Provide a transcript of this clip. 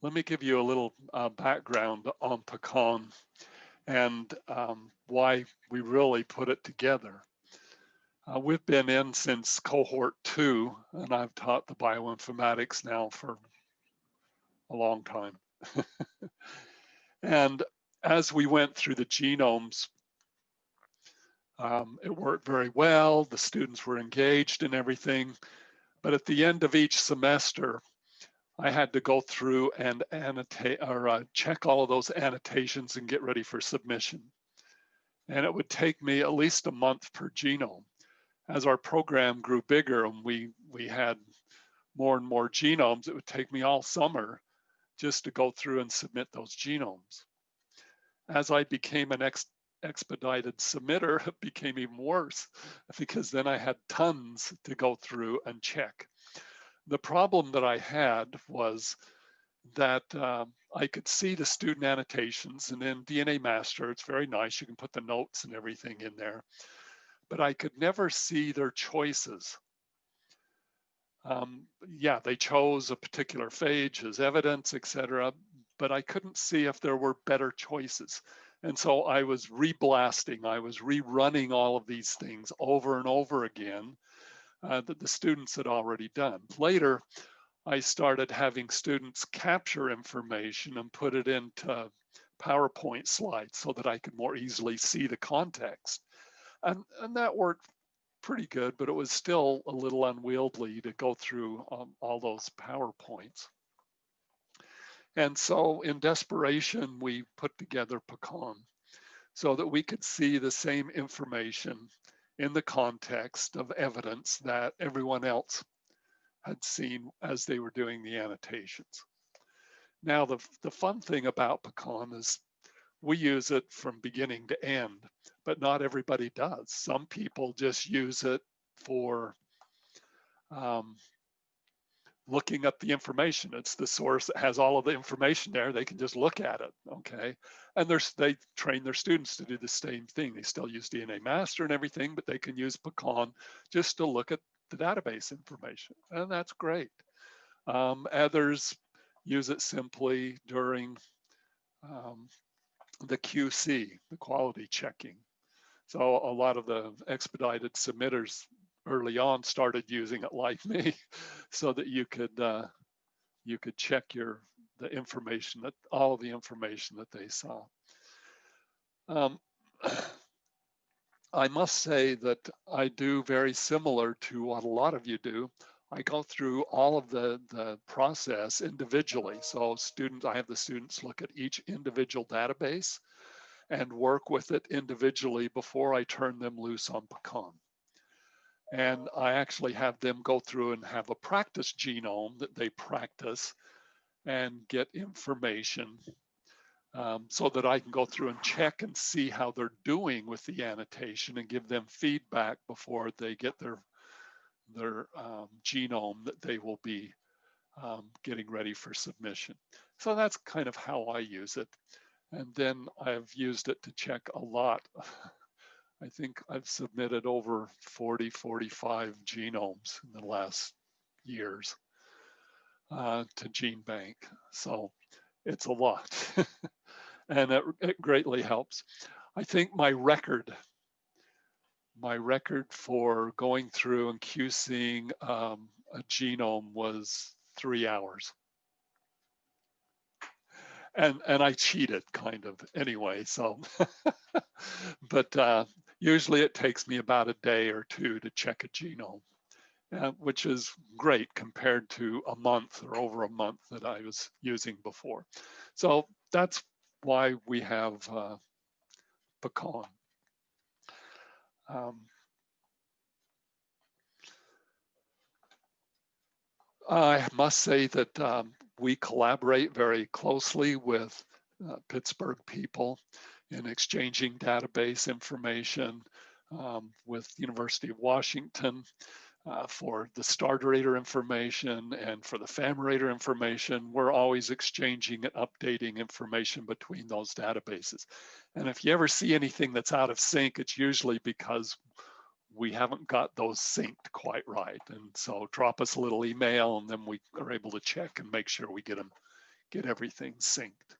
Let me give you a little background on PECAAN and why we really put it together. We've been in since cohort 2, and I've taught the bioinformatics now for a long time. And as we went through the genomes, it worked very well. The students were engaged in everything. But at the end of each semester, I had to go through and annotate or check all of those annotations and get ready for submission. And it would take me at least a month per genome. As our program grew bigger and we had more and more genomes, it would take me all summer just to go through and submit those genomes. As I became an expedited submitter, it became even worse because then I had tons to go through and check. The problem that I had was that I could see the student annotations, and in DNA Master, it's very nice. You can put the notes and everything in there, but I could never see their choices. Yeah, they chose a particular phage as evidence, etc., but I couldn't see if there were better choices. And so I was reblasting, I was rerunning all of these things over and over again that the students had already done. Later, I started having students capture information and put it into PowerPoint slides so that I could more easily see the context. And that worked pretty good, but it was still a little unwieldy to go through all those PowerPoints. And so in desperation, we put together PECAAN so that we could see the same information in the context of evidence that everyone else had seen as they were doing the annotations. Now, the fun thing about PECAAN is we use it from beginning to end, but not everybody does. Some people just use it for looking up the information. It's the source that has all of the information there. They can just look at it, okay? And they train their students to do the same thing. They still use DNA Master and everything, but they can use PECAAN just to look at the database information, and that's great. Others use it simply during the QC, the quality checking. So a lot of the expedited submitters early on started using it like me, so that you could check the information, that all of the information that they saw. I must say that I do very similar to what a lot of you do. I go through all of the process individually. So I have the students look at each individual database and work with it individually before I turn them loose on PECAAN. And I actually have them go through and have a practice genome that they practice and get information so that I can go through and check and see how they're doing with the annotation and give them feedback before they get their genome that they will be getting ready for submission. So that's kind of how I use it. And then I've used it to check a lot. I think I've submitted over 40, 45 genomes in the last years to GeneBank. So it's a lot. And it greatly helps. I think my record for going through and QCing a genome was 3 hours. And I cheated kind of anyway, so, but usually it takes me about a day or two to check a genome, which is great compared to a month or over a month that I was using before. So that's why we have PECAAN. I must say that we collaborate very closely with Pittsburgh people in exchanging database information with University of Washington for the starter rater information and for the FAM-rater information. We're always exchanging and updating information between those databases. And if you ever see anything that's out of sync, it's usually because we haven't got those synced quite right. And so drop us a little email and then we are able to check and make sure we get them get everything synced.